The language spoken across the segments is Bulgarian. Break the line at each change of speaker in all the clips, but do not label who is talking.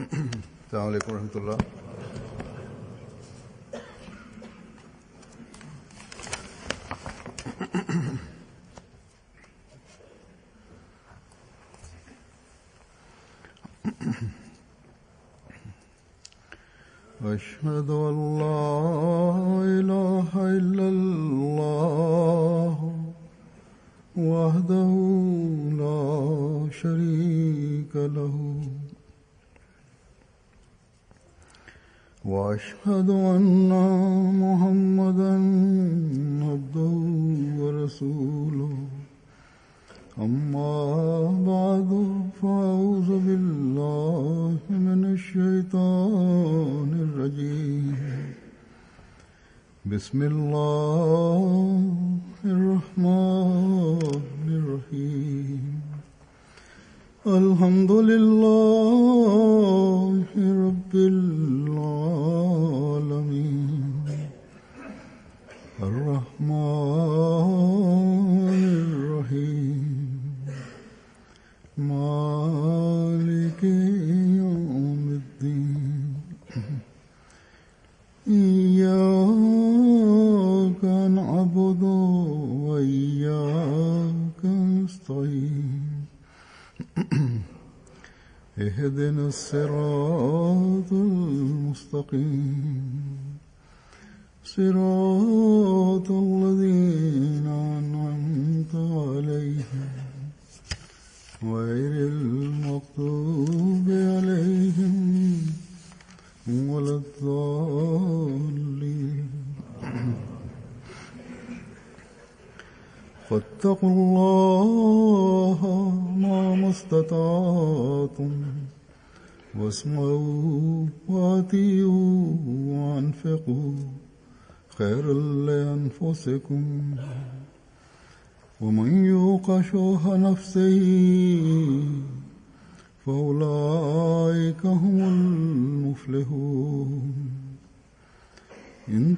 अस्सलाम वालेकुम रहमतुल्लाह। أشهد أن لا إله إلا الله وحده لا شريك له وأشهد أن محمدا عبده ورسوله أما بعد فأعوذ بالله من الشيطان الرجيم بسم الله الرحمن الرحيم الحمد لله رب العالمين الرحمن الرحيم مالك يوم الدين إياك نعبد وإياك نستعين اهدنا الصراط المستقيم صراط الذين أنعمت عليهم غير المغضوب عليهم ولا الضالين فاتقوا الله ما استطعتم واسمعوا وأطيعوا وأنفقوا خيرا لأنفسكم ومن يوق شح نفسه فأولئك هم المفلحون إن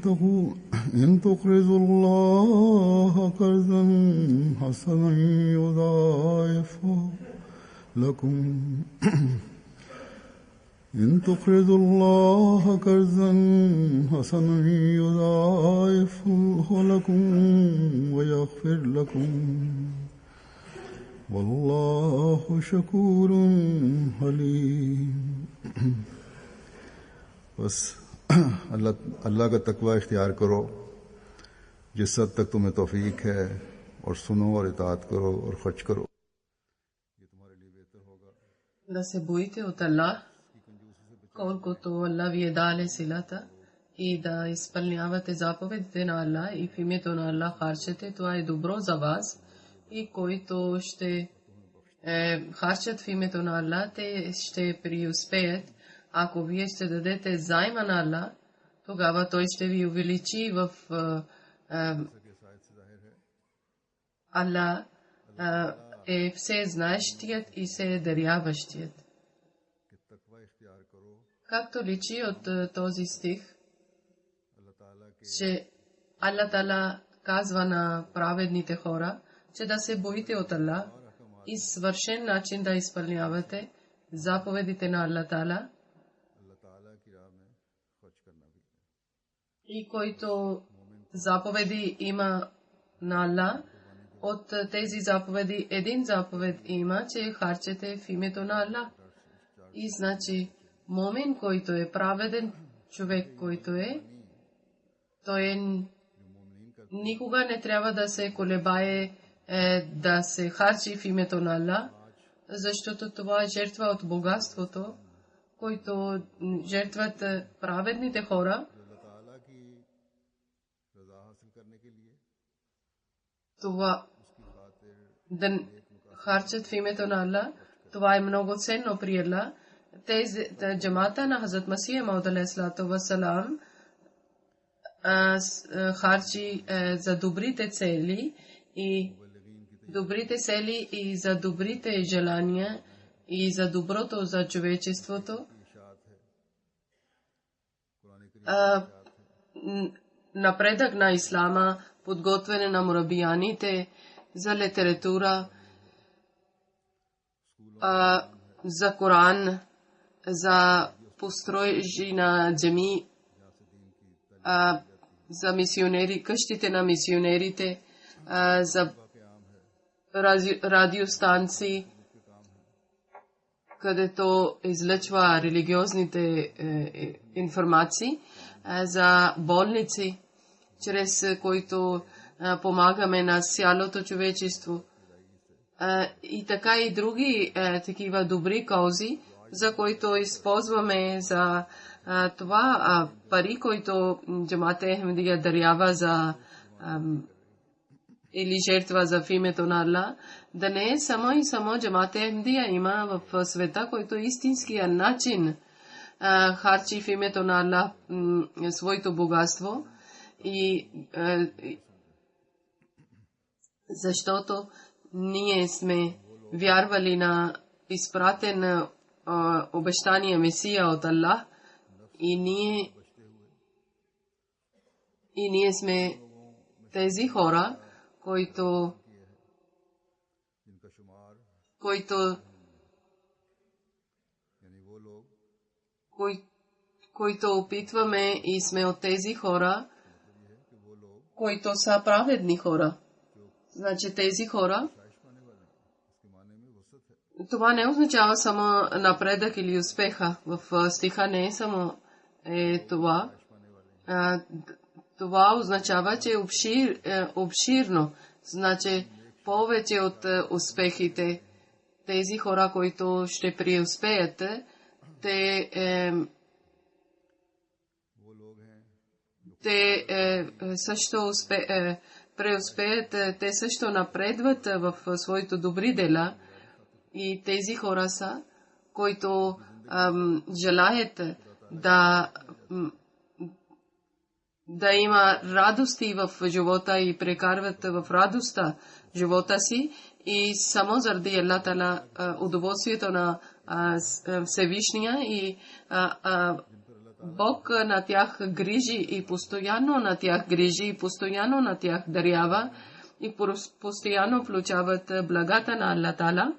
تقرضوا الله قرضا حسنا يضاعفه لكم إن تقرضوا الله قرضا حسنا يضاعفه لكم ويغفر لكم والله شكور حليم बस अल्लाह का तकवा इख्तियार करो जिस हद तक तुम्हें तौफीक है और सुनो और इताअत करो और खर्च करो ये तुम्हारे लिए बेहतर होगा.
Da se bojite od Allah колкото Allah ви е даде силата и да изпълнявате заповедите на Allah и в името на Allah харчете, това е добро за вас. И които ще харчат в името на Allah, те ще преуспеят. Ако вие ще дадете заема на Allah, тогава той ще ви увеличи в Allah е всезнаещият и вседаряващият. Както личи от този стих, че Аллах Таала казва на праведните хора, че да се боите от Аллах и свършен начин да изпълнявате заповедите на Аллах Таала. И който заповеди има на Аллах, от тези заповеди един заповед има, че харчете в името на Аллах. И значи момин, който е праведен човек, който е, той никога не трябва да се колебае да се харчи в името на Аллах, защото това е жертва от богатството, който жертват праведните хора. Това да харчат в името на Аллах, това е много ценно при Аллах. Джамата на Хазрат Масия Мауд алейхиссалату вассалам харчи за добрите цели и за добрите желания и за доброто за човечеството. Напредък на ислама, подготвяне на мурабияните за литература, за Коран, за построежи на джами, за мисионери, къщите на мисионерите, за радиостанции, където излъчва религиозните информации, за болници, чрез които помагаме на цялото човечество. И така и други такива добри каузи, за които използваме за това пари, които Джамат-е Ахмадия дарява за или жертва за в името на Аллах, да не е само и само Джамат-е Ахмадия има в света, който истинския начин харчи в името на Аллах своето богатство, и защото ние сме вярвали на изпратен обещания Месия от Аллах, и ние сме тези хора, които опитваме, и сме от тези хора, които са праведни хора. Значи тези хора, това не означава само напредък или успеха. В стиха не е само това. Това означава, че обширно. Значи повече от успехите. Тези хора, които ще преуспеят, те също преуспеят, те също напредват в своите добри дела. И тези хора са, които желаят да има радости в живота и прекарват в радостта живота си, и само заради Аллах Таала удоволствието на Всевишния, и Бог на тях грижи и постоянно на тях грижи и постоянно на тях дарява и постоянно получават благата на Аллах Таала.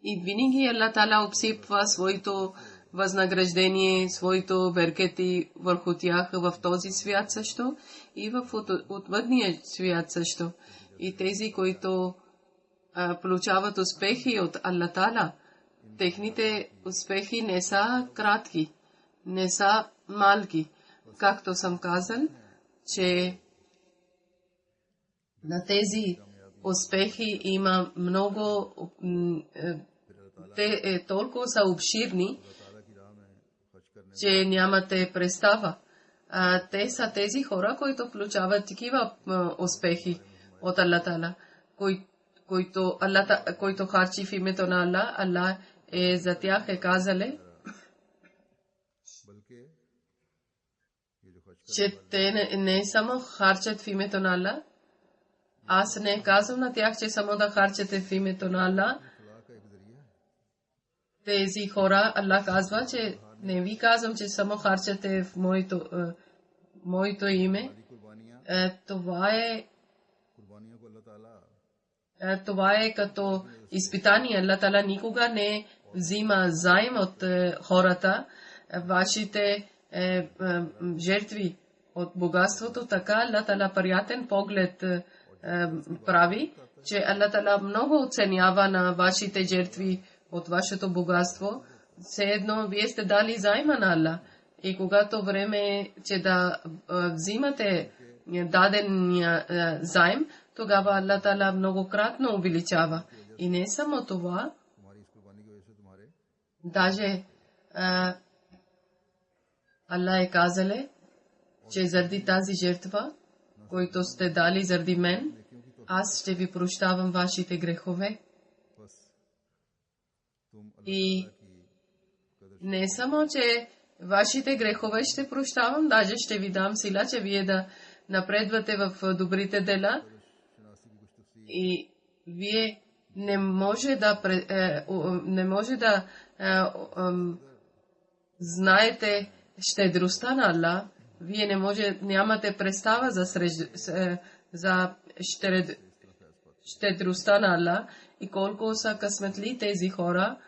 И винаги Аллах Таала обсипва своето възнаграждение, своето беркети върху тях в този свят също и в отвъдния свят също. И тези, които получават успехи от Аллах Таала, техните успехи не са кратки, не са малки. Както съм казал, че на тези успехи има много, те толкова са обширни, че нямате представа. Те са тези хора, които получават такива успехи от Аллах Таала, който харчи в името на Аллах. Аллах за тях казале, че те не само харчат в името на Аллах. Аз не казвам на тях, че само да харчате в името на Аллах. Тези хора, Аллах казва, че не ви казвам, че само харчате в моето име. Това е като изпитание. Аллах Таала никога не взима заем от хората. Вашите жертви от богатството, така Аллах Таала приятен поглед прави, че Аллах Таала много оценява на вашите жертви от вашето богатство. Все едно вие сте дали заема на Аллах. И когато време е, че да взимате дадения заем, тогава Аллах Таала многократно увеличава. И не само това, даже Аллах е казале, че заради тази жертва, който сте дали заради мен, аз ще ви прощавам вашите грехове. И не само, че вашите грехове ще прощавам, даже ще ви дам сила, че вие да напредвате в добрите дела. И вие не може да знаете щедростта на Аллах. Вие нямате представа за щедростта на Аллах и колко са късметли тези хора,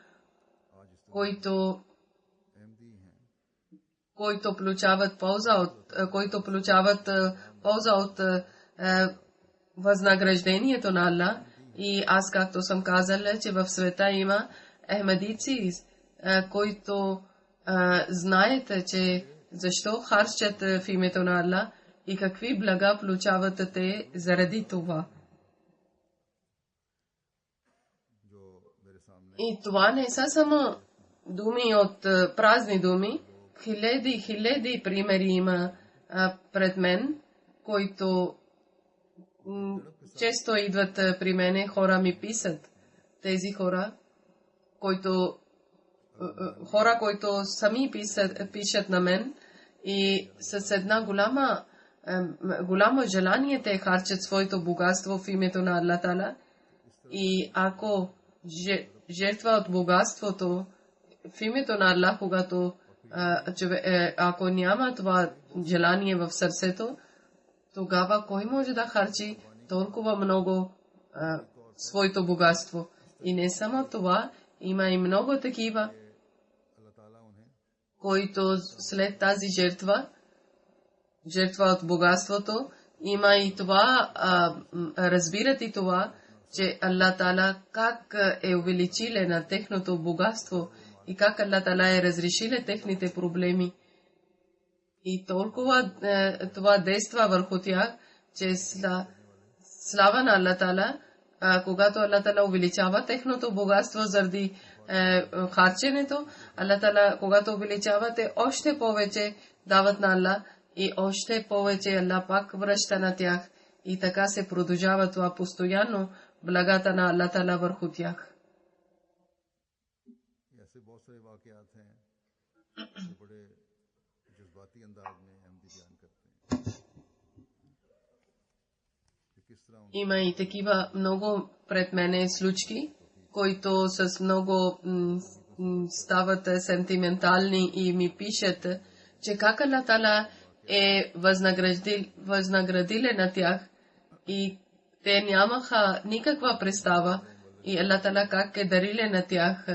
които получават полза от възнаграждението на Аллах. И аз, както съм казала, че в света има ахмадици, които знаете, че защо харчат в името на Аллах и какви блага получават те заради това. И това не са само думи от празни думи. Хиляди примери има пред мен, които често идват при мене, хора ми писат. Тези хора, които сами пишат на мен и с една голямо желание те харчат своето богатство в името на Аллах Тала. И ако жертва от богатството в името на Аллах, когато ако няма това желание в сърцето, тогава кой може да харчи толкова много своето богатство? И не само това, има и много такива, които след тази жертва от богатството, има и това, разбират и това, че Аллах Тала как е увеличиле на техното богатство и как Аллах Тала е разрешиле техните проблеми. И толкова това действа върху тях, че слава на Аллах Тала, когато Аллах Тала увеличава техното богатство заради харченето, Аллах Тала, когато увеличавате, още повече дават на Аллах и още повече Аллах пак връща на тях. И така се продължава това постоянно, благата на Аллах Тала върху тях. Има и такива много пред мене случки, които с много стават сентиментални и ми пишат, че как Аллах Тала е възнаградиле на тях и те нямаха никаква представа и Аллах Тала как е дариле на тях.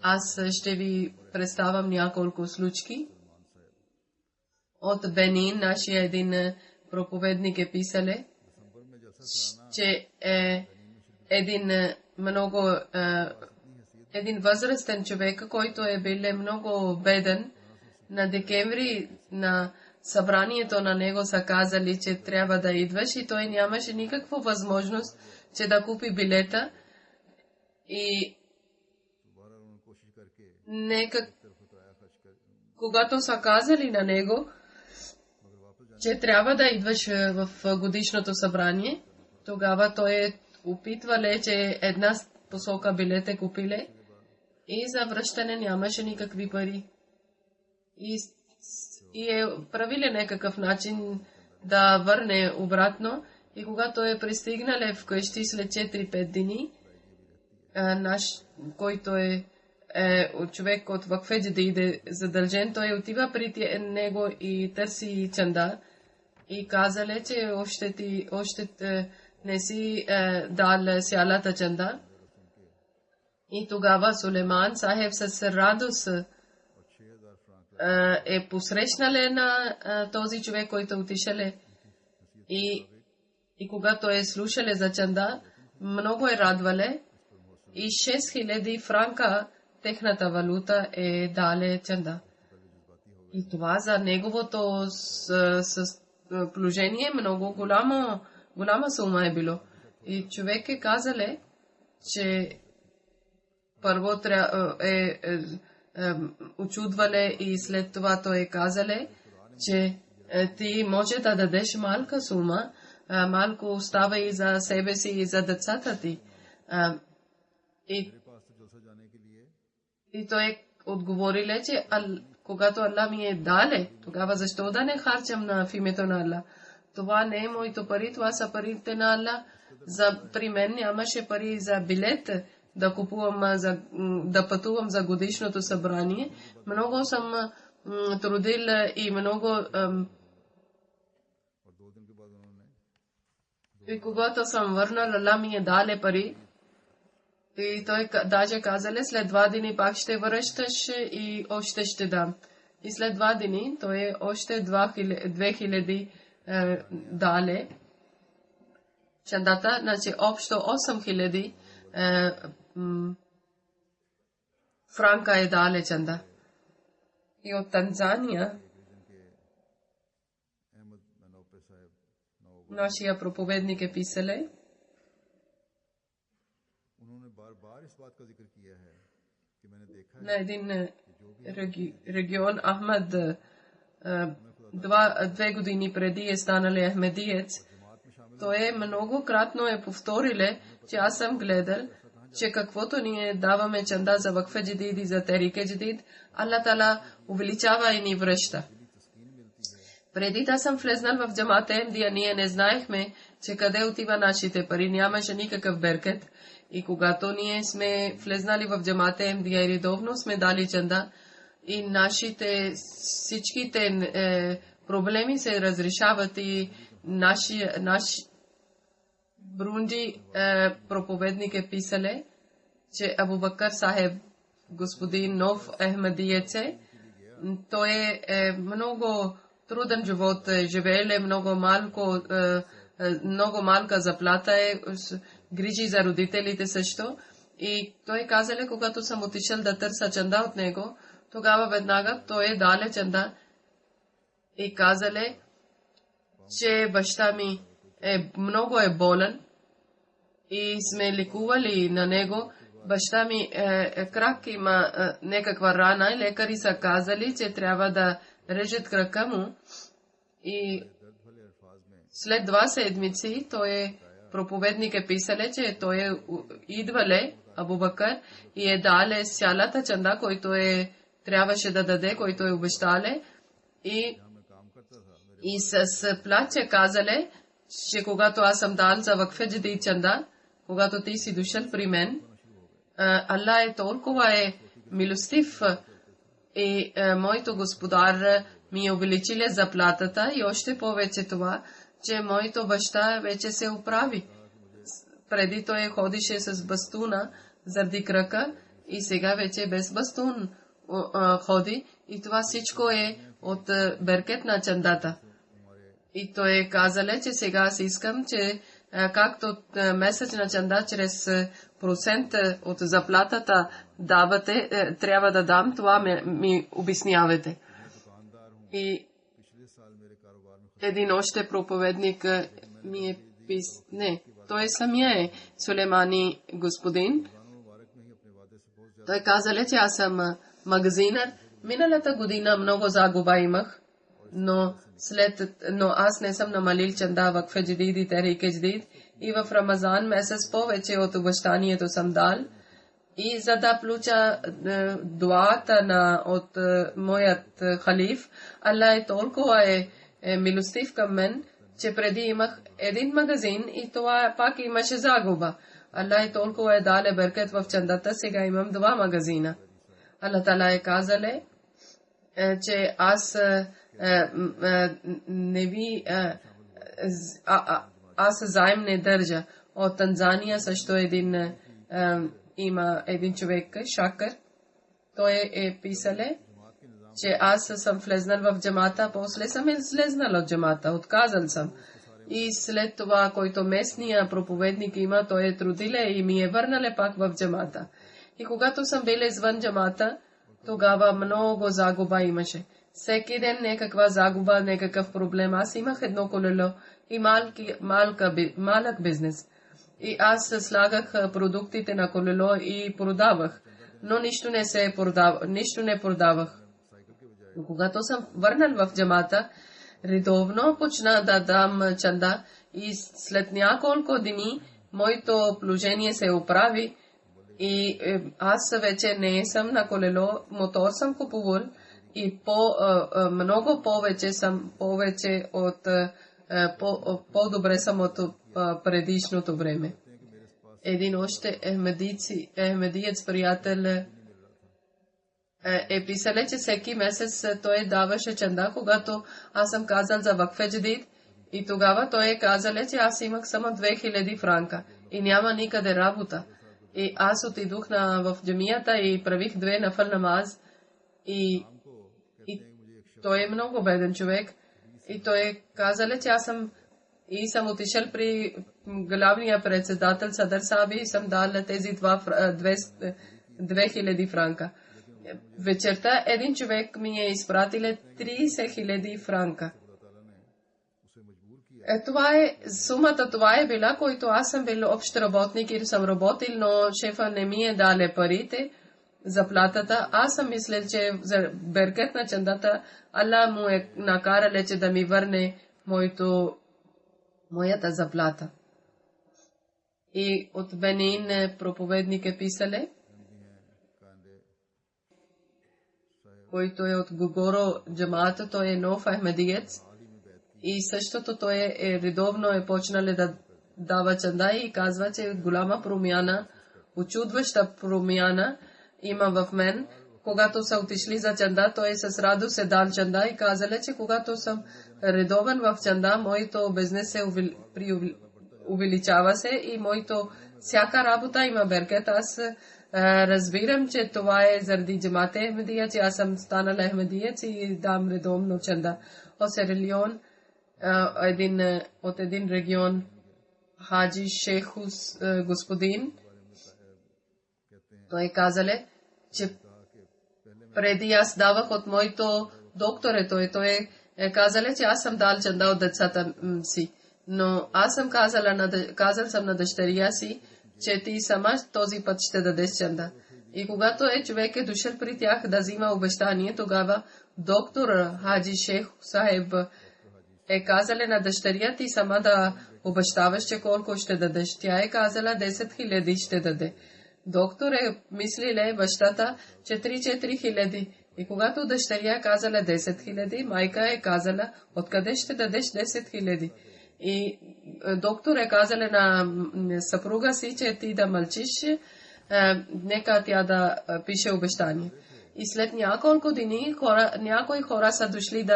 Аз ще ви представям няколко случки. От Бенин, нашия един проповедник е писале, че един възрастен човек, който е бил много беден, на декември на събранието на него са казали, че трябва да идваш и той нямаше никаква възможност, че да купи билета и когато са казали на него, че трябва да идваш в годишното събрание, тогава той е опитвале, че една посока билете купиле и за връщане нямаше никакви пари. И е правиле някакъв начин да върне обратно. И когато е пристигнале вкъщи след 4-5 дни, който е човек от Вакфеджи да иде задължен, той отива при него и търси чанда. И казале, че още не си дал сялата чанда. И тогава Сулейман Сахеб с радост е посрещнале на този човек, който отишале. И когато е слушале за чанда, много е радвале. И 6000 франка, техната валута, е дале чанда. И това за неговото положение много голяма сума е било. И човек е казале, че първо очудвале и след това той е казале, че ти може да дадеш малка сума, малко остава и за себе си и за децата ти. И той отговориле, че когато Аллах ми е дале, тогава защо да не харчам в името на Аллах? Това не е моето пари, това са парите на Аллах. При мен нямаше пари за билет да купувам, да пътувам за годишното събрание. Много съм трудил и много. И когато съм върнал, Аллах ми е дале пари. И той даже казале, след 2 дни пак ще връщаш и още ще дам. И след 2 дни той още 2000 дале. Чандата, значи общо 8000 франка е дале чанда. И от Танзания нашия проповедник е писале, на един регион Ахмед 2 години преди е станали ахмедиец. Той многократно е повториле, че аз съм гледал, че каквото ние даваме чанда за вакфе джадид и за терике джадид, Аллах Тала увеличава и ни връща. Преди да съм влезнал в джамата Ахмедия, ние не знаехме, че къде отива нашите пари, нямаше никакъв беркет. И когато ние сме влезнали в джамата Ахмедия и редовно сме дали чанда, и нашите всичките проблеми се разрешават и наш Брунди проповедник е писале, че Абу Бакър Сахеб, господин нов Ахмедиец е, той е много труден живот, живееле много малка заплата е, грижи за родителите също. И той казале, когато съм отишъл да търся чанда от него, тогава веднага той е дале чанда и казале, че баща ми много е болен и сме лекували на него. Баща ми крак има някаква рана и лекари са казали, че трябва да режат крака му. И след 2 седмици той проповедник е писале, че той идвале Абу Бакър и е дале цялата чанда, който трябваше да даде, който е обещале. И с плаче казале, че когато аз съм дал за вакфе джадид чанда, когато ти си дошъл при мен, Аллах е толкова милостив и моето господар ми увеличиле заплатата и още повече това, че моето баща вече се оправи. Преди той ходише с бастуна заради крака и сега вече без бастун ходи и това всичко е от беркет на чандата. И той казале, че сега аз искам, че както месечна чанда чрез процент от заплатата давате, трябва да дам, това ми обяснявате. И един още проповедник ми е не, той самия е Сулеймани господин. Той казале, че аз съм магазинър. Миналата година много загуба имах, но аз не съм намалил чанда вакфе джадид и терике джадид и в Рамазан месец повече от обещанието съм дал. И за да получа дуата от моят халиф, Аллах е толкова милостив към мен, че преди имах един магазин и това пак имаше загуба. Аллах е толкова дале беркет в чандата, сега имам 2 магазина. Аллах Тала е казале, че аз не ви аз заем не държа. От Танзания също има един човек, Шакър. Той е писале, че аз съм влезнал в джамата, после съм излезнал от джамата, отказал съм. И след това, който местния проповедник има, той е трудиле и ми е върнале пак в джамата. И когато съм бил извън джамата, тогава много загуба имаше. Всеки ден някаква загуба, някакъв проблем. Аз имах едно колело и малък бизнес. И аз слагах продуктите на колело и продавах. Но нищо не продавах. Но когато съм върнал в джамата, редовно почна да дам чанда и след няколко дни моето положение се оправи и аз вече не съм на колело, мотор съм купувал и много повече от по-добре съм от предишното време. Един още ахмедиец приятел е писале, че всеки месец той даваше чанда, когато аз съм казал за вакфе джадид и тогава той е казале, че аз имах само 2000 франка и няма никъде работа. И аз отидох в джамията и правих 2 нафъл намаз. И той е много беден човек. И той каза, че аз съм отишъл при главния председател Садар Саби и съм дал тези 2000 франка. Вечерта един човек ми е изпратил 30,000 франка. Сумата това е била, който аз съм бил общ работник и съм работил, но шефа не ми е дале парите, заплатата. Аз съм мислил, че за беркет на чандата Аллах му е накарал, че да ми върне моята заплата. И от Бенин проповедник е писале, който е от Гогоро джамаата, той е нов ахмедиец. И същото той редовно е почнал да дава чанда и казва, че голяма промяна, очудваща промяна има в мен. Когато са отишли за чанда, той с радост се дал чанда и казали, че когато съм редовен в чанда, моето бизнес се увеличава се и моето всяка работа има беркет. Аз разбирам, че това е заради джамата Ахмедия, че аз съм станал ахмедиец и дам редовно чанда. От Серелион, от един регион, Хаджи Шейхус господин, той казале, че преди аз давах от моето докторе, той казале, че аз съм дал чанда от децата си. Но аз съм казал съм на дъщеря си, че ти сама този път ще дадеш чанда. И когато човек е дошъл при тях да взима обещание, тогава доктор Хаджи Шейх Сахеб казала на дъщеря ти сама да обещаваш, че колко ще дадеш. Тя е казала 10,000 ще даде. Доктор мислиле бащата, че 3-4 хиляди. И когато дъщеря казала 10,000, майка е казала, откъде ще дадеш 10,000. И доктор казала на съпруга си, че ти да мълчиш, нека тя да пише обещание. И след няколко дни някои хора са дошли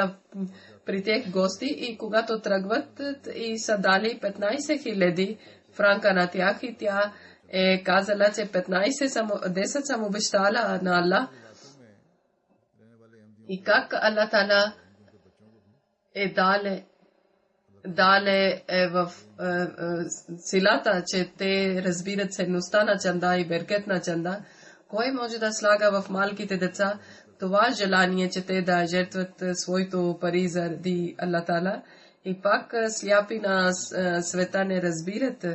при тех гости и когато тръгват и са дали 15,000 франка на тях и тя е казала, че 10 съм обещала на Аллах. И как Аллах Тала дале в силата, че те разбират ценността на чанда и беркет на чанда, кой може да слага в малките деца това желание, че те да жертват своето пари заради Аллах Тала. И пак сляпи на света не разбират,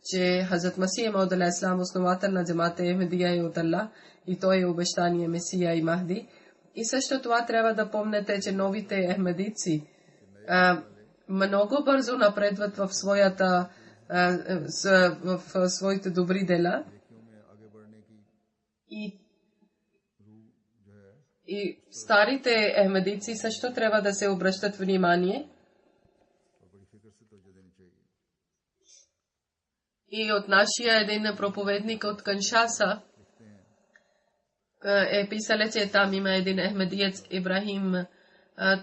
че Хазрат Масих Мауд алейхи ислам основател на джамата Ахмедия е от Аллах и той е обещание Месия и Махди. И също това трябва да помнете, че новите ахмедици много бързо напредват в своите добри дела. И старите ахмедици също трябва да се обръщат внимание. И от нашия един проповедник от Каншаса е писал, че там има един ахмедиец Ибрахим.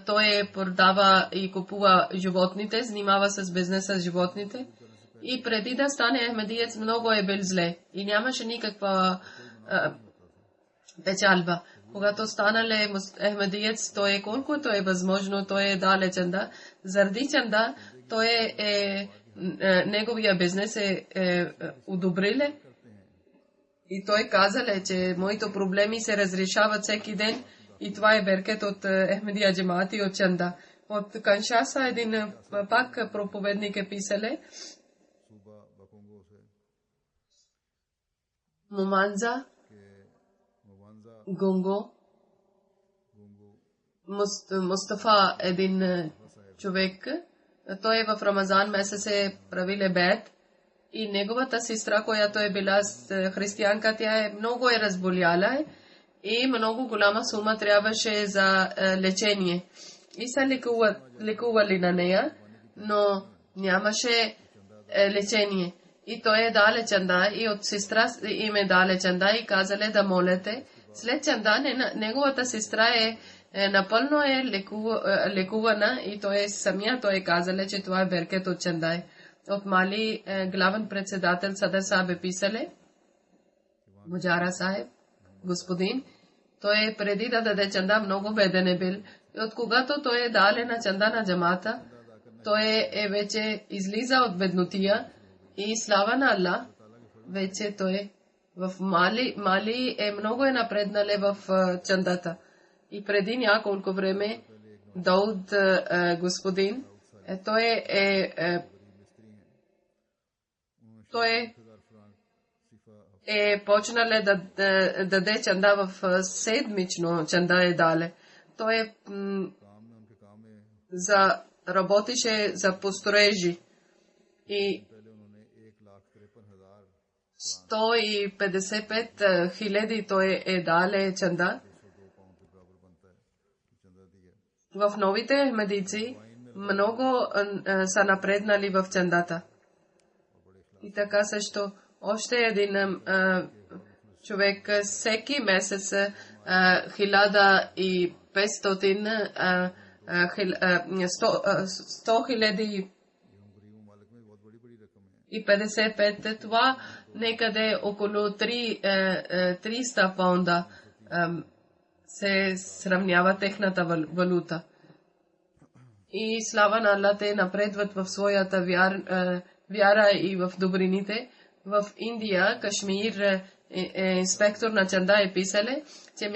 Той продава и купува животните, занимава с бизнеса с животните. И преди да стане ахмедиец много е бил зле и нямаше никаква печалба. Когато станале ахмедиец, той колкото е възможно, той е дале чанда. Заради чанда, той неговия бизнес одобриле. И той казале, че моите проблеми се разрешават всеки ден. И това е беркет от Ахмедия джамаат и от чанда. От Каншаса един пак проповедник е писале. Муманза, Гунго, Мустафа един човек. Той в Рамазан месец е правиле бед и неговата сестра, която е била християнка, тя много е разболяла и много голяма сума трябваше за лечение. И са лекували на нея, но нямаше лечение. И той е дале чанда и от сестра им е дале чанда и казале да молете. След чанда неговата сестра напълно лекувана и той казале, че това е беркет от чанда. От Мали главен председател Садар Саб е писале, Муджара Сахеб, господин, той преди да даде чанда много беден е бил. И от когато той даде на чанда на джамата, той вече излиза от беднотия и слава на Аллах, вече той в Мали много напреднале в чандата. И преди няколко време Дауд господин, той почнале да даде чанда в седмично чанда дале. Той работеше за построежи и 155 хиляди той дале чанда. В новите медици много са напреднали в чандата. И така също още един човек всеки месец 1500 100 хиляди и 55, това некъде около 300 паунда се сравнява техната валута. И слава на Аллах, те напредват в своята вяра и в добрините. В Индия, Кашмир, инспектор на чанда писали, че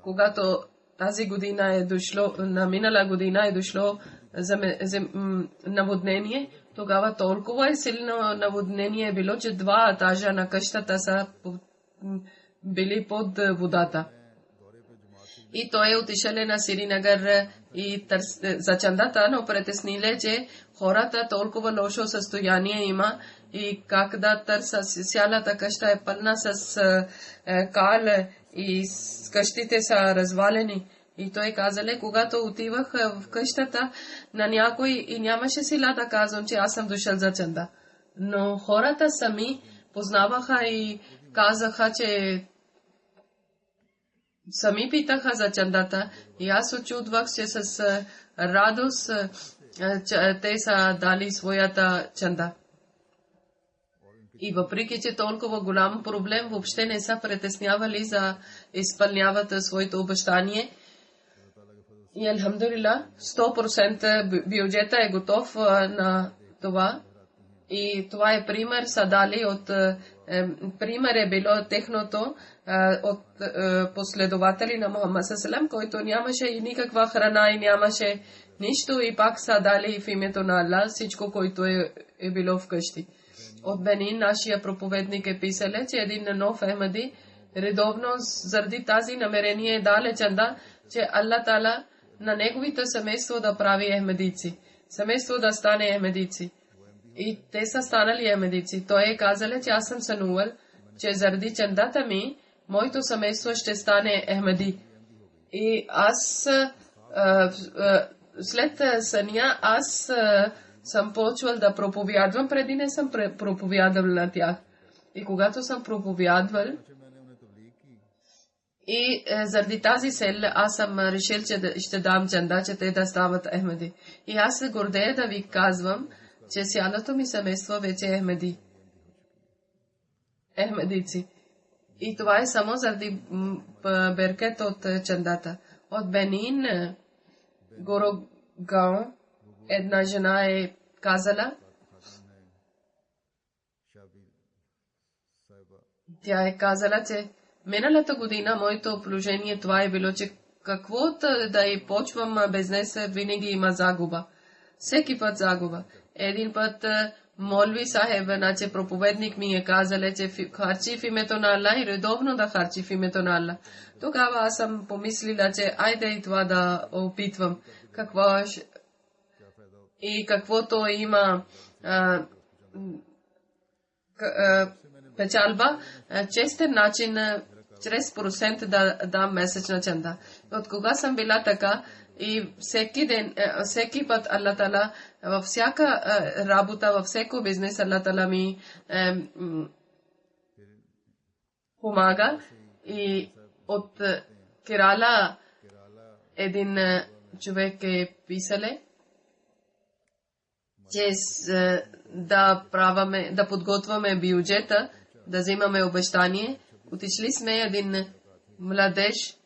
когато тази година е дошло, на минала година е дошло наводнение, тогава толкова силно наводнение било, че 2 етажа на къщата са били под водата. И той отишъл на Сиринагър и за чандата, но притесниле, че хората толкова лошо състояние има и как да търса. Цялата къща е пълна с кал и къщите са развалени. И той казале, когато отивах в къщата на някой и нямаше сила да казвам, че аз съм дошъл за чанда. Но хората сами познаваха и казаха, че сами питаха за чандата. И аз очудвах, че с радост те са дали своята чанда. И въпреки, че толкова голям проблем, въобще не са притеснявали за изпълняват своето обещание. И алхамдулилlah, 100% бюджета е готов на това. И това е пример, са дали пример е било техното от последователи на Мухаммад Салам, който нямаше и никаква храна и нямаше нищо и пак са дали в името на Аллах всичко, което е било вкъщи. От Бенин нашия проповедник е писале, че един нов Ахмади редовно заради тази намерение дале чанда, че Аллах Таала на неговите семейство да прави ахмедици. Семейство да стане ахмедици. И те са станали ахмедици. Той е казал, че аз съм сънувал, че заради чандата ми, моето семейство ще стане ахмеди. И аз след съня, аз съм почвал да проповядвам, преди не съм проповядвал на тях. И когато съм проповядвал, и заради тази цел аз съм решил, че ще дам чанда, че те да стават ахмеди. И аз се гордея да ви казвам, че цялото ми семейство вече е ахмеди. Ахмедици. И това е само заради беркет от чандата. От Бенин, Гороган, една жена е казала, тя е казала, че миналата година моето положение това е било, че каквото да и почвам бизнес, винаги има загуба. Всеки път загуба. Един път Молви Сахеб, значи проповедник ми е казал, че харчи в името на Аллах и редовно да харчи в името на Аллах. Тогава аз съм помислила, че айде и това да опитвам. И каквото има печалба, честен начин, чрез процент да дам месечна чанда. От кога съм била така и всеки ден, всеки път Аллах Таала, във всяка работа, във всеко бизнес Аллах Таала ми помага. И от Керала един човек е писале, че да подготвяме бюджета да взимаме обещание. Отишли сме, един младеж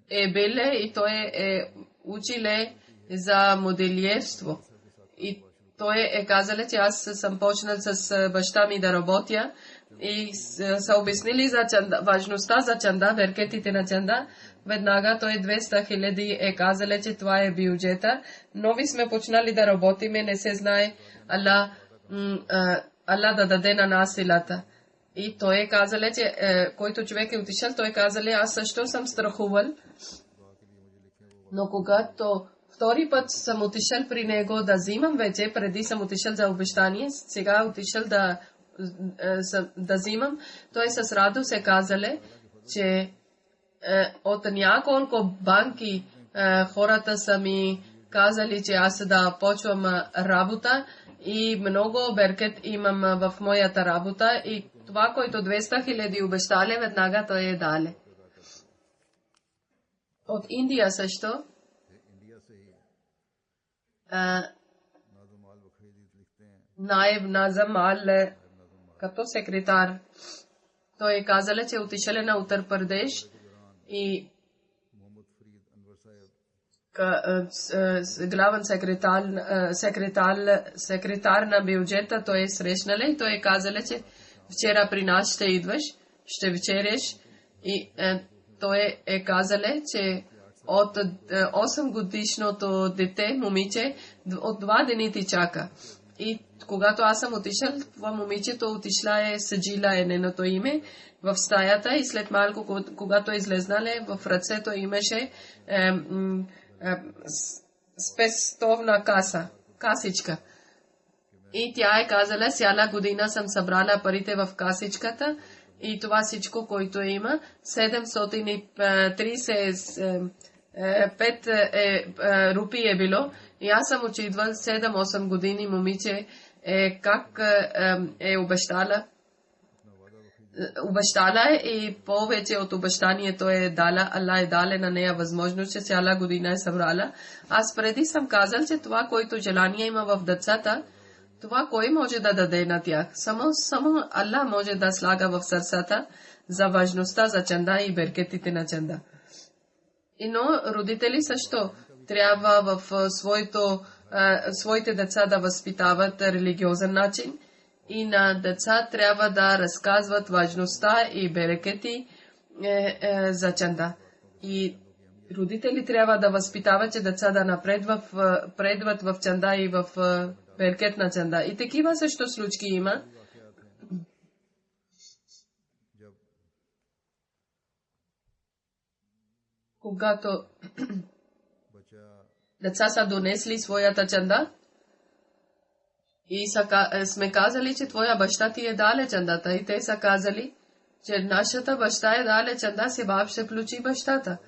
биле и той училе за моделиерство. И той казал, че аз съм почнал с баща ми да работя и са обяснили за чанда, важността за чанда, беркетите на чанда. Веднага той 200 000 казал, че това е бюджета. Нови сме почнали да работиме, не се знае Алла да даде на нас силата. И той казал, че който човек е отишъл, той казал, аз също съм страхувал. Но когато втори път съм отишъл при него да взимам вече, преди съм отишъл за обещание, сега отишъл да взимам, той с радост е казале, че от няколко банки хората са ми казали, че аз да почвам работа и много беркет имам в моята работа и това, което 200 000 обещали, веднага той е дале. От Индия също Наиб Назам Ал като секретар. Той казал, че отишъл на Утар Прадеш и главен секретар на бюджета той срещнал и той казал, че вчера при нас ще идваш, ще вечеряш и той казал, че от 8 годишното дете, момиче, от 2 дни ти чака. И когато аз съм отишъл, това момичето отишла съджила нейното име в стаята и след малко, когато излезнале, в ръцето имаше спестовна касичка. И тя казала, цяла година съм събрала парите в касичката и това всичко, което има, 735 рупии е било. И аз съм учитвал 7-8 години момиче, как обещала и повече от обещанието дала, Алла е дала на нея възможност, че цяла година е събрала. Аз преди съм казал, че това, което желание има в децата, това кой може да даде на тях? Само Алла може да слага в сърцата за важността за чанда и беркетите на чанда. Но родители също трябва в своите деца да възпитават религиозен начин и на деца трябва да разказват важността и берекети за чанда. И родители трябва да възпитават, че деца да напредват в чанда и в беркет на чанда. И такива също случаи има. Когато деца са донесли своята чанда и сме казали, че твоя баща ти е дале чандата. И те са казали, че нашата баща е дале чанда, си баб ще включи бащата.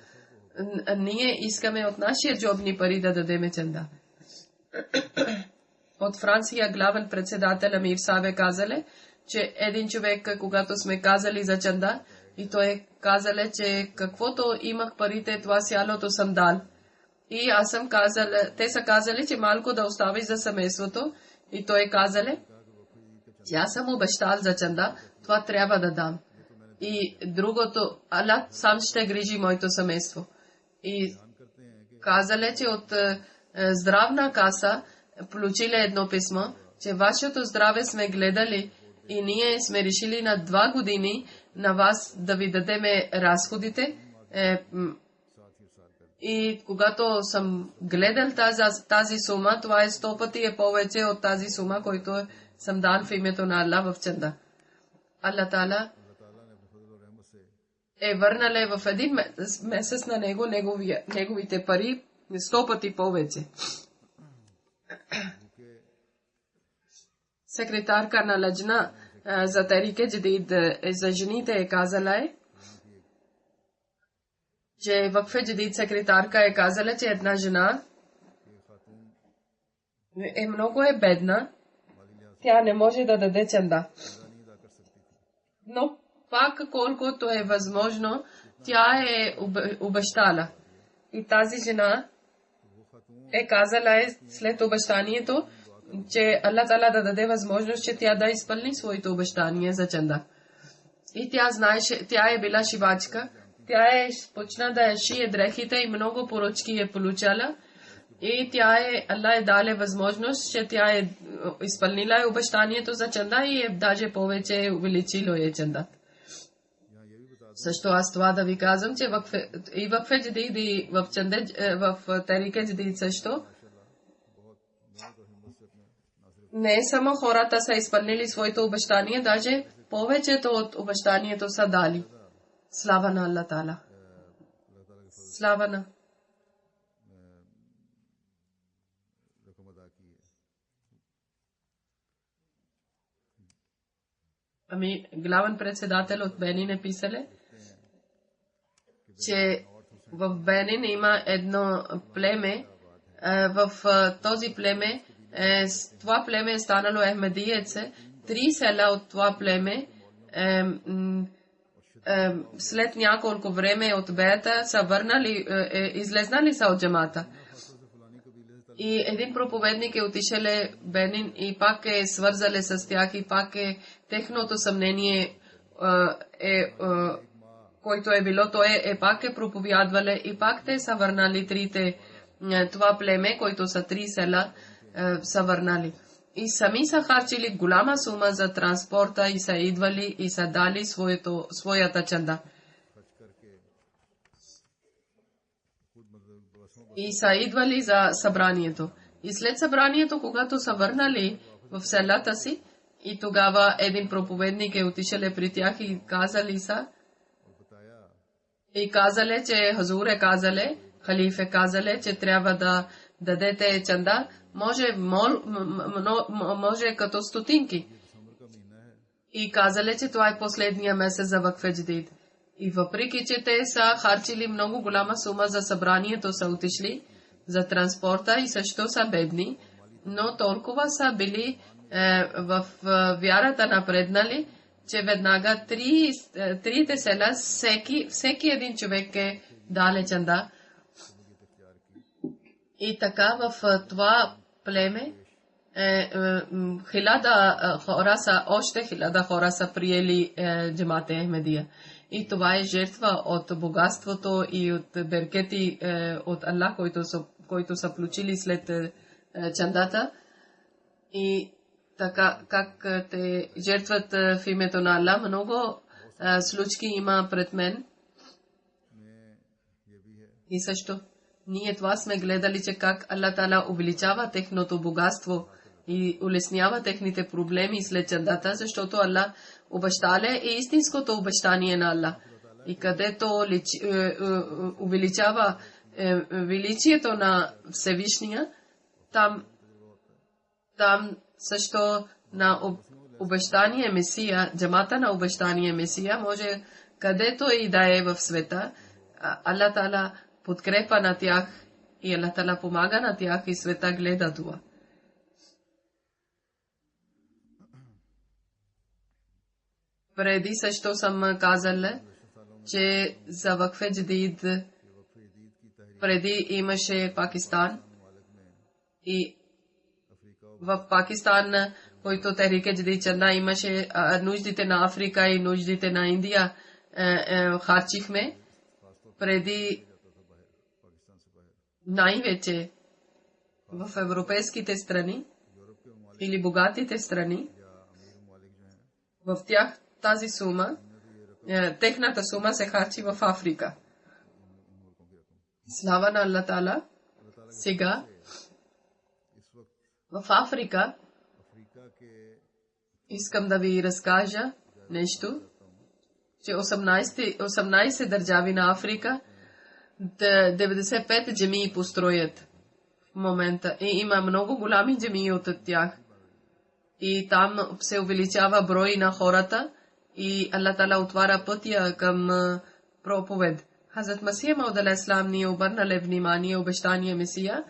Ние искаме от нашия джобни пари да дадеме чанда. От Франция главен председател Амир Сабе казале, че един човек, когато сме казали за чанда, и той казале, че каквото имах парите, това цялото съм дал. И аз съм казал, те са казали, че малко да оставиш за семейството. И той казале, че аз съм обещал за чанда, това трябва да дам. И другото, Аллах сам ще грижи моето семейство. И казале, че от здравна каса получили едно писмо, че вашето здраве сме гледали и ние сме решили на 2 години на вас да ви дадеме разходите. И когато съм гледал тази сума, това е 100 пъти повече от тази сума, който съм дал в името на Аллах в чанда. Аллах Таала върнале в един месец на него неговите пари 100 пъти повече. Секретарка на Лъджна за Тарике Джадид за жените казала че Вакфе Джадид секретарка казала, че една жена много бедна, тя не може да даде чанда. Но пак колкото е възможно, тя обещала. И тази жена казала след обещанието, че Аллах Тала да даде възможност, че тя да изпълни своите обещания за чанда. И тя знаеше, тя е била шивачка, тя почна да шие дрехите и много поръчки е получала. И Аллах е даде възможност, че тя е изпълнила обещанието за чанда и даже повече е увеличило чандат. Също аз това да ви казвам, че и в Федждид и в Тарике Дждид също не само хората са изпълнили своите обещания, даже повечето от обещанието са дали. Слава на Аллах Тала. Слава на главен председател от Бенин е писале, че в Бенин има едно племе, в този племе, това племе е станало Ахмедиеце, 3 села от това племе, след няколко време от беята са върнали, излезнали са от джамата. И един проповедник е отишъл Бенин и пак е свързали с тях и пак техното съмнение който е било, той пак е проповядвале и пак те са върнали това племе, които са 3 села, са върнали. И сами са харчили голяма сума за транспорта и са идвали и са дали своята чанда. И са идвали за събранието. И след събранието, когато са върнали в селата си, и тогава един проповедник е отишъл при тях и казали са, и казале, че Хазур е казале, халиф е казале, че трябва да дадете чанда, може като стотинки. И казале, че това е последния месец за Вакфе Дждид. И въпреки, че те са харчили много голяма сума за събранието, са отишли за транспорта и също са бедни, но толкова са били в вярата напреднали, че веднага трите села, всеки един човек е дале чанда. И така в това племе 1000 хора са, още 1000 хора са приели джамат Ахмедия. И това е жертва от богатството и от беркети от Аллах, които са получили след чандата. И така, как те жертват в името на Аллах, много случки има пред мен. И също, ние това сме гледали, че как Аллах Тала увеличава техното богатство и улеснява техните проблеми след чандата, защото Аллах обещале и истинското обещание на Аллах. И където увеличава величието на Всевишния, там също на обещание Месия, джамата на обещание Месия, може където и да е в света, Аллах Тала подкрепа на тях и Аллах Тала помага на тях и света гледа това. Преди също съм казала, че за Вакфе Дждид преди имаше Пакистан и в Пакистан, който Тарике Дждид чанда, имаше нуждите на Африка и нуждите на Индия харчихме. Преди най-вече в европейските страни или богатите страни, в тях тази сума, техната сума се харчи в Африка. Слава на Аллах Тала. Сега в Африка искам да ви разкажа нещо, че 18 държави на Африка 95 джамии построят в момента. И има много голями джамии от тях. И там се увеличава брой на хората и Аллах Тала отваря пътя към проповед. Хазрат Масия Мауд алейхиссалам ни обърнале внимание, обещание Месия,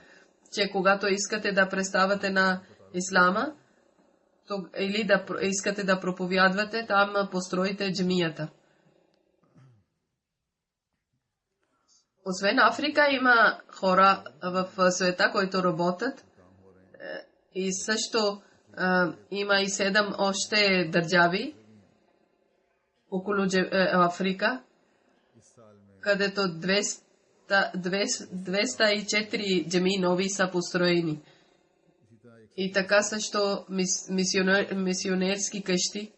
че когато искате да представате на Ислама или да искате да проповядвате, там построите джамията. Освен Африка има хора в света, които работят И също има и 7 още държави около Африка, където 204 джами нови са построени. И така също мисионерски къщи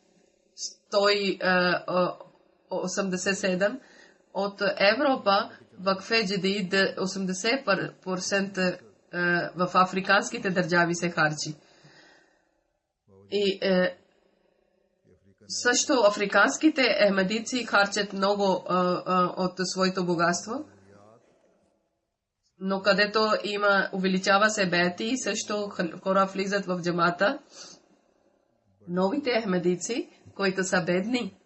187 от Европа, вакфе джадид 80% в африканските държави се харчи. И също африканските ахмедици харчат много от своето богатство, но където има увеличава се бети, също хора влизат в джамата. Новите ахмедици, които са бедни,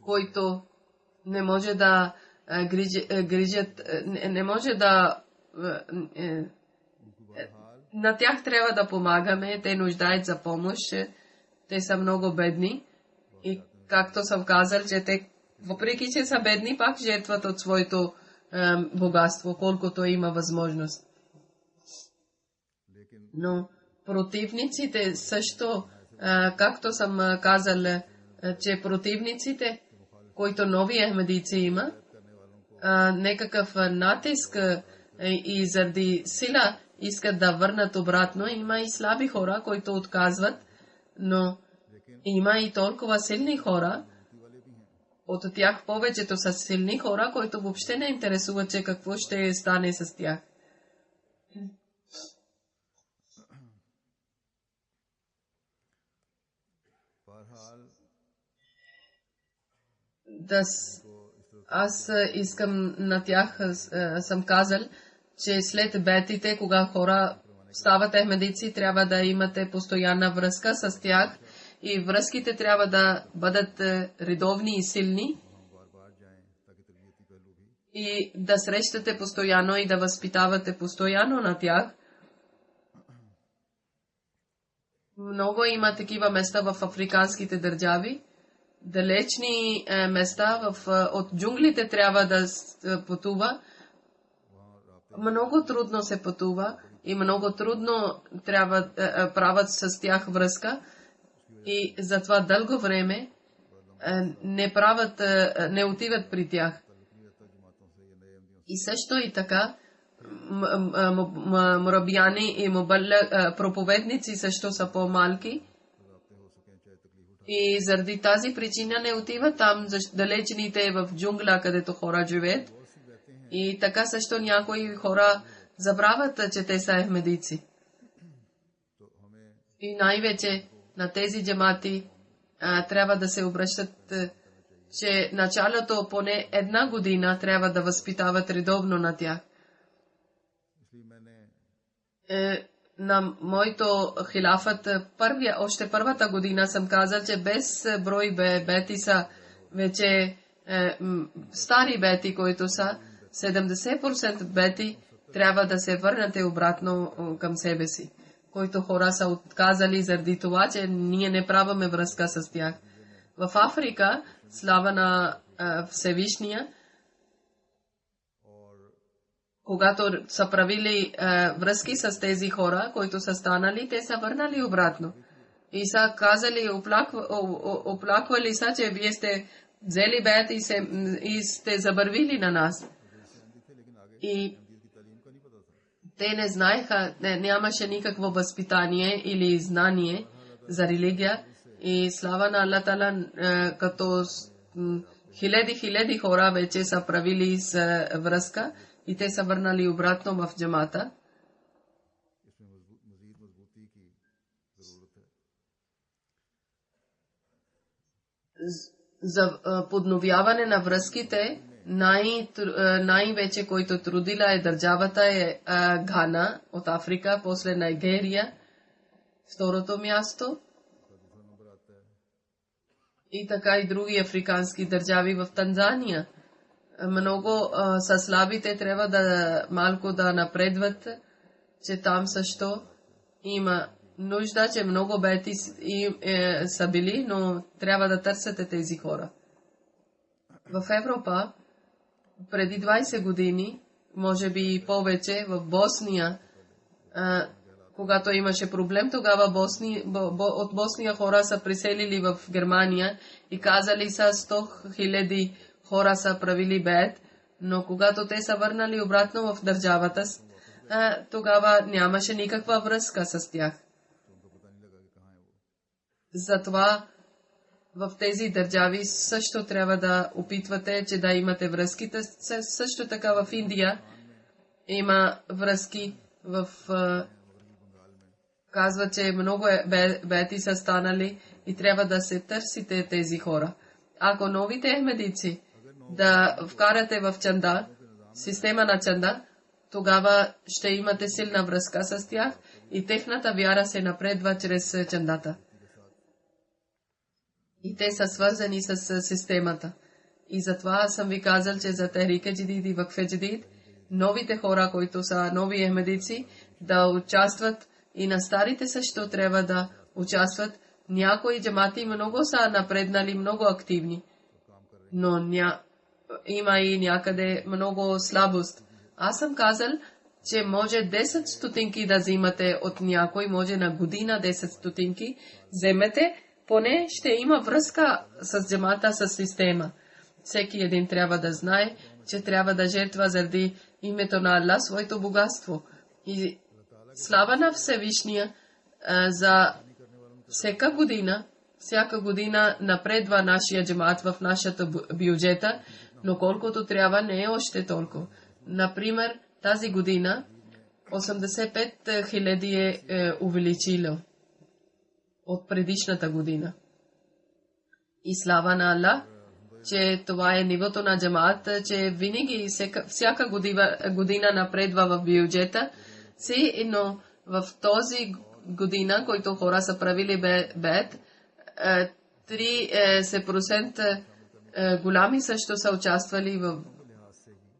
които не може да грижат, не може да на тях трябва да помагаме, те нуждаят за помощ, те са много бедни и както съм казал, че те въпреки че са бедни, пак жертват от своето богатство, колкото има възможност. Но противниците също, както съм казал, че противниците, които нови ахмедици има, некакъв натиск и заради сила искат да върнат обратно. Има и слаби хора, които отказват, но има и толкова силни хора. От тях повечето са силни хора, които въобще не интересуват, че какво ще стане с тях. Аз искам на тях, съм казал, че след бетите, кога хора стават ахмедици, трябва да имате постоянна връзка с тях и връзките трябва да бъдат редовни и силни и да срещате постоянно и да възпитавате постоянно на тях. Много има такива места в африканските държави. Далечни места от джунглите трябва да пътува. Много трудно се пътува и много трудно трябва правят с тях връзка и затова дълго време не отиват при тях. И също и така мурабияни и проповедници също са по-малки. И заради тази причина не отиват там, далечните в джунгла, където хора живеят. И така също някои хора забравят, че те са ахмедици. И най-вече на тези джамати трябва да се обръщат, че началото поне 1 година трябва да възпитават редовно на тях. На моето хилафът, още първата година съм казал, че без брой бети са вече стари бети, които са 70% бети, трябва да се върнете обратно към себе си, които хора са отказали заради това, че ние не правиме връзка с тях. В Африка, слава на Всевишния, когато са правили връзки с тези хора, които са станали, те са върнали обратно. И са казали, оплаквали са, че вие сте взели бед и сте забървили на нас. И те не знаеха, нямаше никакво възпитание или знание за религия. И слава на Аллах Тала, като хиляди хора вече са правили с връзка и те са върнали обратно в джамата. За подновяване на връзките, най-вече който трудила е държавата е Гана от Африка, после Нигерия, второто място. И така и други африкански държави в Танзания. Много са слабите, трябва да малко да напредват, че там също има нужда, че много бети са били, но трябва да търсите тези хора. В Европа преди 20 години, може би и повече, в Босния когато имаше проблем, тогава от Босния хора са приселили в Германия и казали са 100,000 хора са правили бед, но когато те са върнали обратно в държавата, тогава нямаше никаква връзка с тях. Затова в тези държави също трябва да опитвате, че да имате връзките. Също така в Индия има връзки в... казва, че много бети са станали и трябва да се търсите тези хора. Ако новите ахмедици да вкарате в чанда, система на чанда, тогава ще имате силна връзка с тях и техната вяра се напредва чрез чандата. И те са свързани с системата. И затова съм ви казал, че за Техрик Джадид и Вакф Джадид, новите хора, които са нови ахмедици, да участват и на старите също трябва да участват. Някои джамати много са напреднали, много активни, но има и някъде много слабост. Аз съм казал, че може 10 стотинки да взимате от някой, може на година 10 стотинки, вземете, поне ще има връзка с джамата, с система. Всеки един трябва да знае, че трябва да жертва заради името на Аллах своето богатство. И слава на Всевишния за всяка година напредва нашия джамат в нашата бюджета, но колкото трябва не е още толкова. Например, тази година 85,000 е увеличило от предишната година. И слава на Аллах, че това е нивото на джамаат, че винаги всяка година напредва в бюджета си, но в този година, който хора са правили бед, 30% голями също са участвали в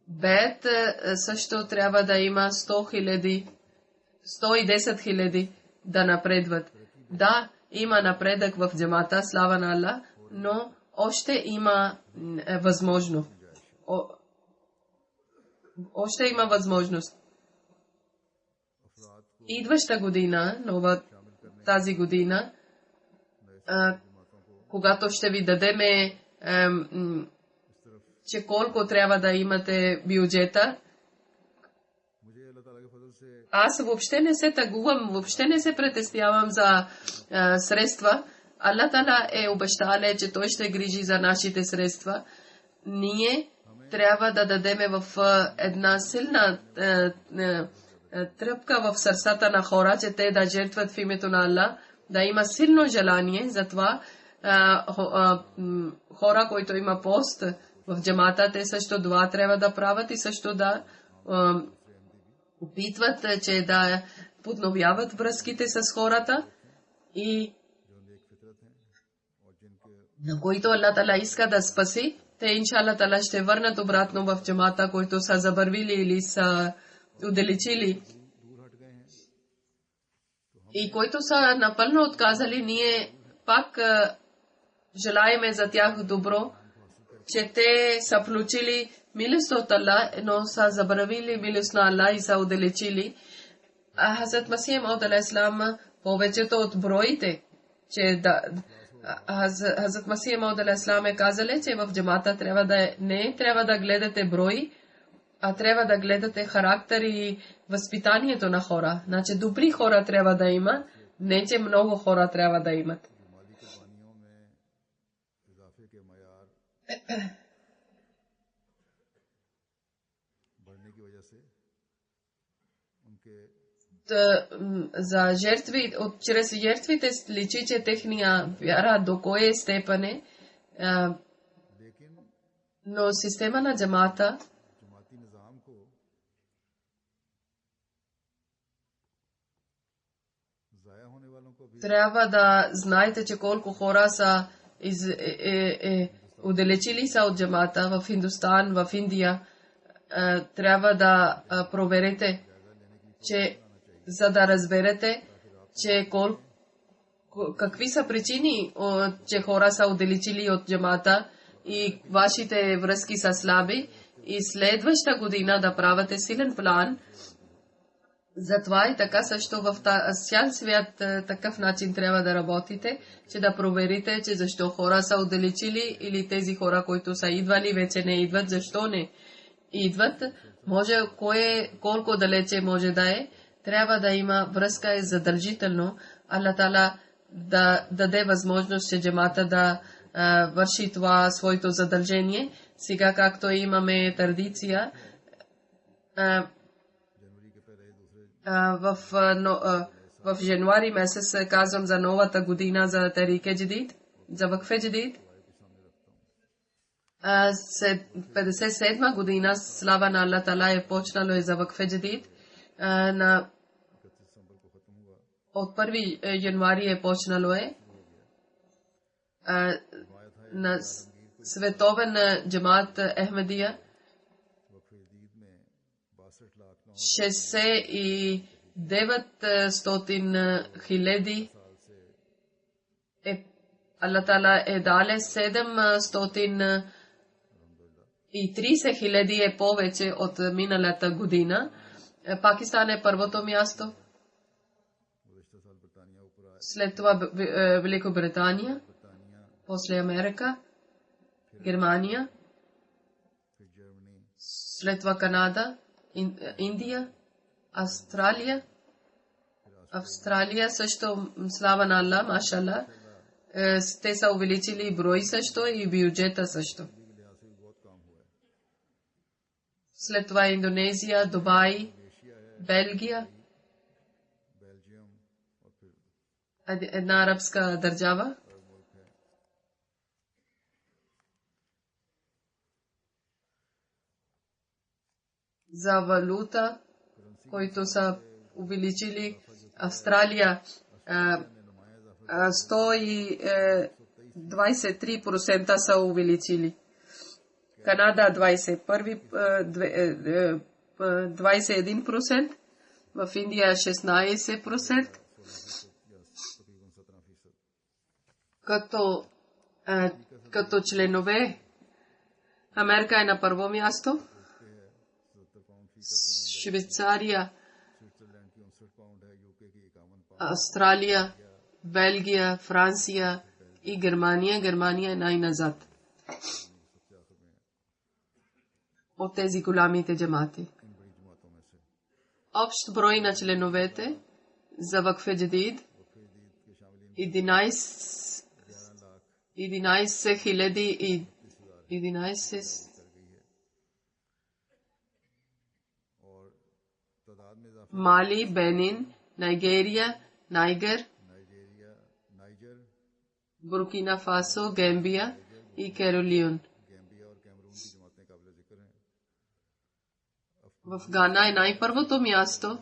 бед, също трябва да има 110,000 да напредват. Да, има напредък в джамата, слава на Аллах, но още има възможност. Още има възможност. Идваща година, тази година, когато ще ви дадеме, че колко трябва да имате бюджета, аз въобще не се тъгувам, въобще не се притеснявам за средства. Аллах Тала е обещал, че Той ще грижи за нашите средства. Ние трябва да дадеме в една силна тръпка в сърцата на хора, че те да жертват в името на Аллах, да има силно желание. Затова хора, които има пост в джамата, те също дуа трябва да правят и също да опитват, че да подновяват връзките с хората и на които Аллах Тала иска да спаси, те иншаллах Тала ще върнат обратно в джамата, които са забървили или са удалечили. И които са напълно отказали, ние пак желаеме за тях добро, че те са получили милост от Аллах, но са забравили милост на Аллах и са удалечили. Хазрат Масих Мауд алейхиссалам повечето от броите, че Хазрат Масих Мауд алейхиссалам е казали, че в джамата не трябва да гледате брой, а трябва да гледате характер и възпитанието на хора. Значи добри хора трябва да има, не че много хора трябва да имат. За жертви, чрез жертвите личи, че техния вяра до кое степен е, но система на джамата трябва да знаете, че колко хора са удалечили са от джамата в Индустан, в Индия. Трябва да проверите, че за да разберете, че какви са причини, че хора са удалечили от джамата и вашите връзки са слаби, и следваща година да правите силен план, Затова и така също в цял свят такъв начин трябва да работите, че да проверите, че защо хора са отдалечили или тези хора, които са идвали, вече не идват, защо не идват. Може колко далече може да е, трябва да има връзка, е задължително. Аллах Тала да даде възможност, че джамата да върши това своето задължение. Сега както имаме традиция, в януари месец казвам за новата година за Тарике Джадид, за Вакфе Джадид. 57 година, слава на Аллах Тала, е почнало и за Вакфе Джадид. От 1 януари е почнало на световен джамаат Ахмедия. 69 хиляди Аллах Тала е дале, 730 хиляди е повече от миналата година. Пакистан е първото място. След това Великобритания, после Америка, Германия, след това Канада, Индия, Австралия също, слава на Аллах, машалlah. Те са увеличили брой също и бюджета също. След това Индонезия, Дубай, Белгия, една арабска държава. За валута, които са увеличили, Австралия 123% са увеличили. Канада 21%, в Индия 16%. Като членове, Америка е на първо място. Швейцария, Австралия, Белгия, Франция и Германия. Германия е най-назад от тези голямите джамати. Общ брой на членовете за Вакфе Джадид 11 хиляди. Мали, Бенин, Найгерия, Найгер, Буркина Фасо, Гамбия и Керолион. В Гана е най-първото място.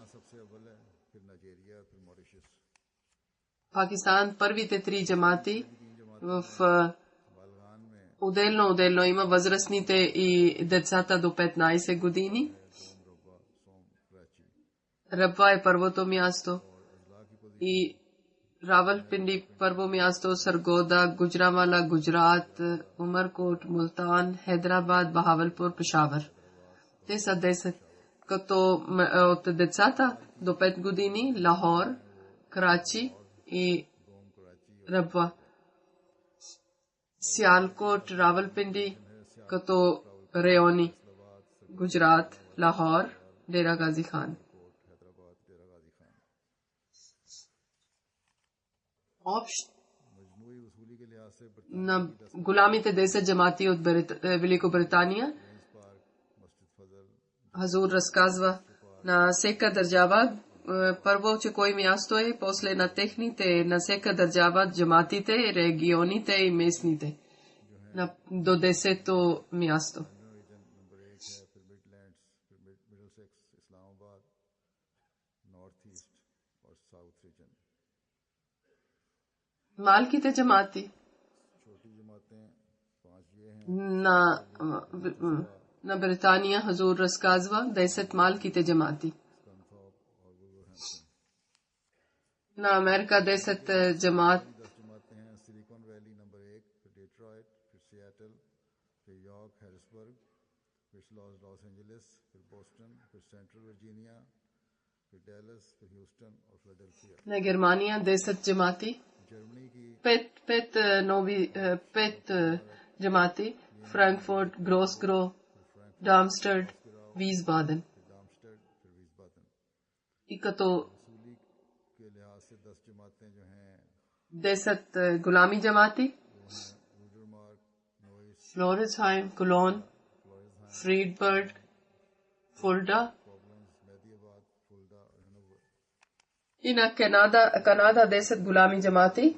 Пакистан първите 3 джамати. В отделно има възрастните и децата до 15 години. Рабва е първото място. И Равалпинди първо място, Саргода, Гуджранвала, Гуджрат, Умаркот, Мултан, Хайдрабад, Бахавалпур, Пешавър. Те са 10. Като от децата до 5 години Лахор, Карачи и Рабва. Сиалкот, Равалпинди като райони. Гуджрат, Лахор, Дера Гази Хан. Общ на голямите 10 джамати от Великобритания, Хазур разказва на всяка държава, първо, че кой място е, после на техните, на всяка държава, джаматите, регионите и местните. До 10-то място. Малките джамати на Британия, Хазур разказва 10 малките джамати. На Америка 10 джамат. на Германия 10 джамати, 5 джамати, Франкфурт, Гросгро, Дармстад, Висбаден. И като 10 голями джамати, Флоресхайм, Колон, Фридбърг, Фулда. И на Канада 10 голями джамати.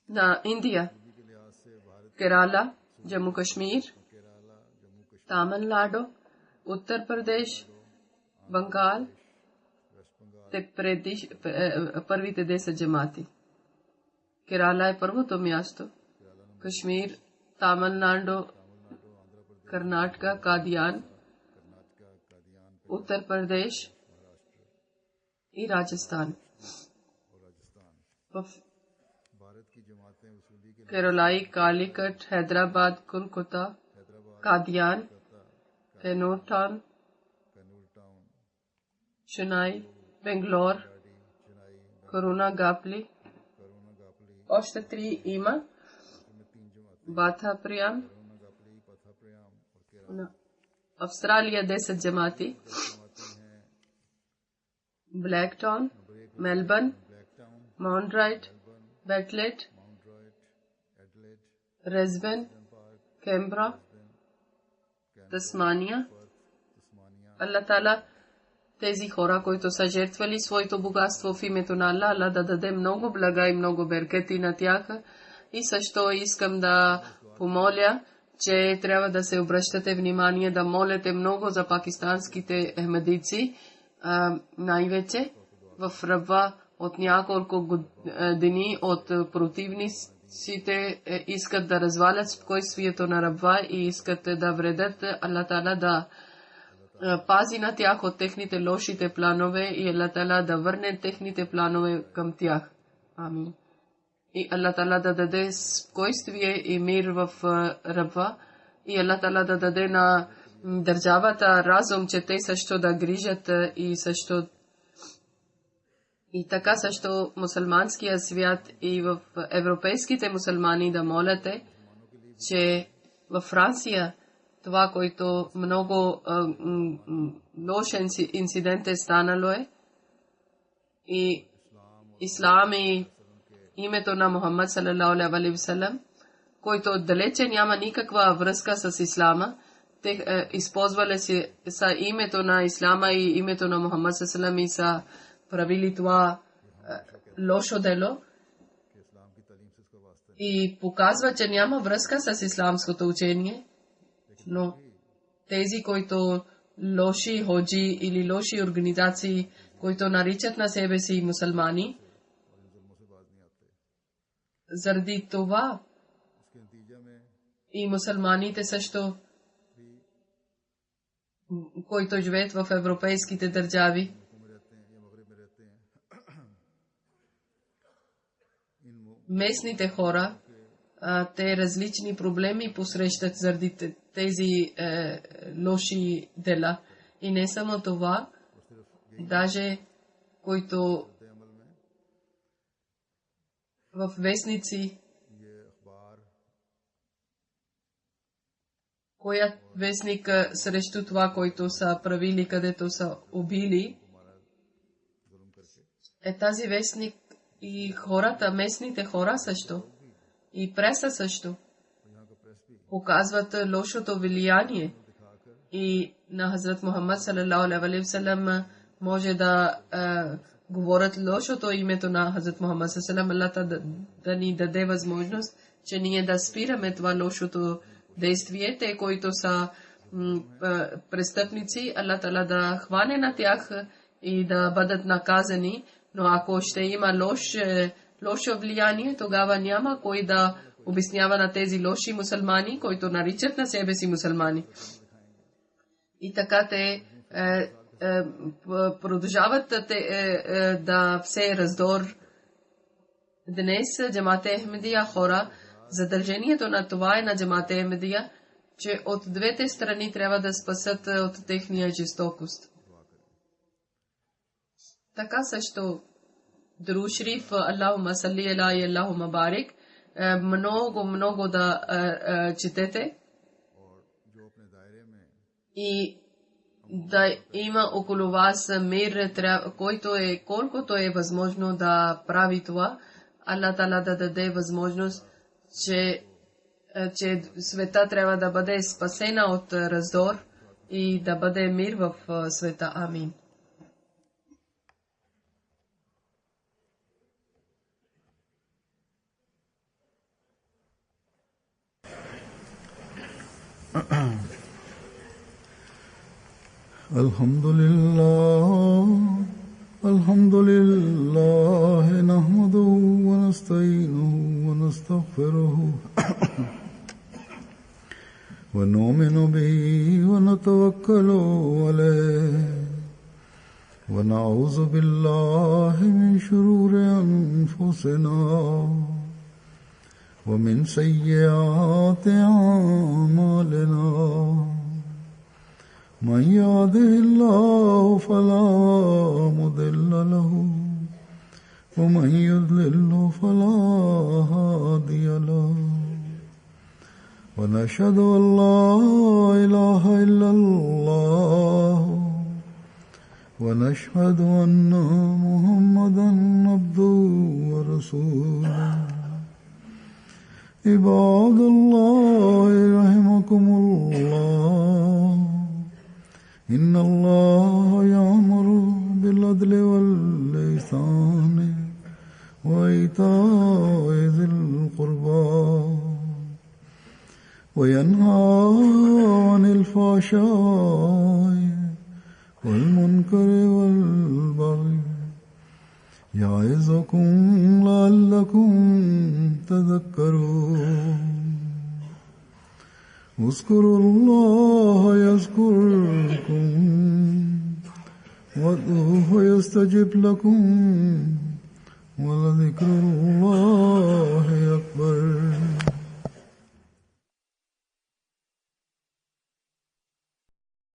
На Индия, Керала, Джамму Кашмир, Тамил Наду, Уттар Прадеш, Бенгал, първите 10 джамати. Керала е първото място. Кашмир, Тамил Наду, Карнатика, Кадиян, Уттар Прадеш и Раджастан. В Кералай, Каликат, Хайдराबाद, Kolkata, Kadian, Kannur Town, Chennai, Bangalore, Karunagapalli. Още 3 има. Батаприям. Австралия 10 джамати. Блектон, Мелбърн, Монтройт, Бетлет, Резбен, Кембра, Тасмания. Аллах Таала тези хора, които са жертвали своето богатство в името на Аллах, Аллах да даде много блага и много беркети на тях. И също искам да помоля, че трябва да се обръщате внимание, да молите много за пакистанските ахмадийци, най-вече в Рабва от няколко дни от противниците искат да развалят спокойствието на Рабва и искат да вредят. Аллах Таала да пази на тях от техните лошите планове и Аллах Таала да върне техните планове към тях. Амин. И Аллах Таала да даде спокойствие и мир в Рабва и Аллах Таала да даде на държавата разум, че те също да грижат и също и така също мусулманския свят и в европейските мусулмани да молите, че във Франция това, което много лош инцидент е станало и ислам и името на Мухаммад салалаху алейхи ва саллям, който далече няма никаква връзка с ислама, те използвали са името на ислама и името на Мухаммад салалаху алейхи ва саллям и са правили това лошо дело и показва, че няма връзка с исламското учение. Но тези, които лоши ходжи или лоши организации, които наричат на себе си мусулмани, заради това и мусулманите също, които живеят в европейските държави, местните хора, те различни проблеми посрещат заради тези лоши дела. И не само това, даже които в вестници, коя вестник срещу това, който са правили, където са убили, е тази вестник и хората, местните хора също, и преса също, показват лошото влияние и на Хазрат Мухаммад салалаху алейхи ва саллям може да говорят лошото името на Хазрат Мухаммад салалаху алейхи ва саллям, да ни даде възможност, че ние да спираме това лошото действие, те, които са престъпници, Аллах Таала да хване на тях и да бъдат наказани, но ако ще има лошо влияние, тогава няма кой да обяснява на тези лоши мусулмани, които наричат на себе си мусулмани. И така те продължават да все раздор Днес Джамат Ахмедия хора задължението на това е на Джамат Ахмедия, че от двете страни трябва да спасат от техния жестокост. Така също Дру Шриф Аллахума салли ала и Аллахума барик много да четете и да има около вас мир, който е колкото е възможно да прави това. Аллах Тала да даде възможност, че света трябва да бъде спасена от раздор и да бъде мир в света. Амин.
Alhamdulillah nahmaduhu wa nasta'inuhu wa nastaghfiruhu wa nu'minu bihi wa natawakkalu alayhi wa na'udhu billahi min shururi anfusina wa min sayyiati a'malina. من يهده الله فلا مضل له ومن يضلل فلا هادي له ونشهد أن لا إله إلا الله ونشهد أن محمدا عبده ورسوله. عباد الله رحمكم الله إن الله يأمر بالعدل والإحسان وإيتاء ذي القربى وينهى عن الفحشاء والمنكر والبغي يعظكم لعلكم تذكرون. اذكروا الله يذكركم وادعوه يستجب لكم ولذكر الله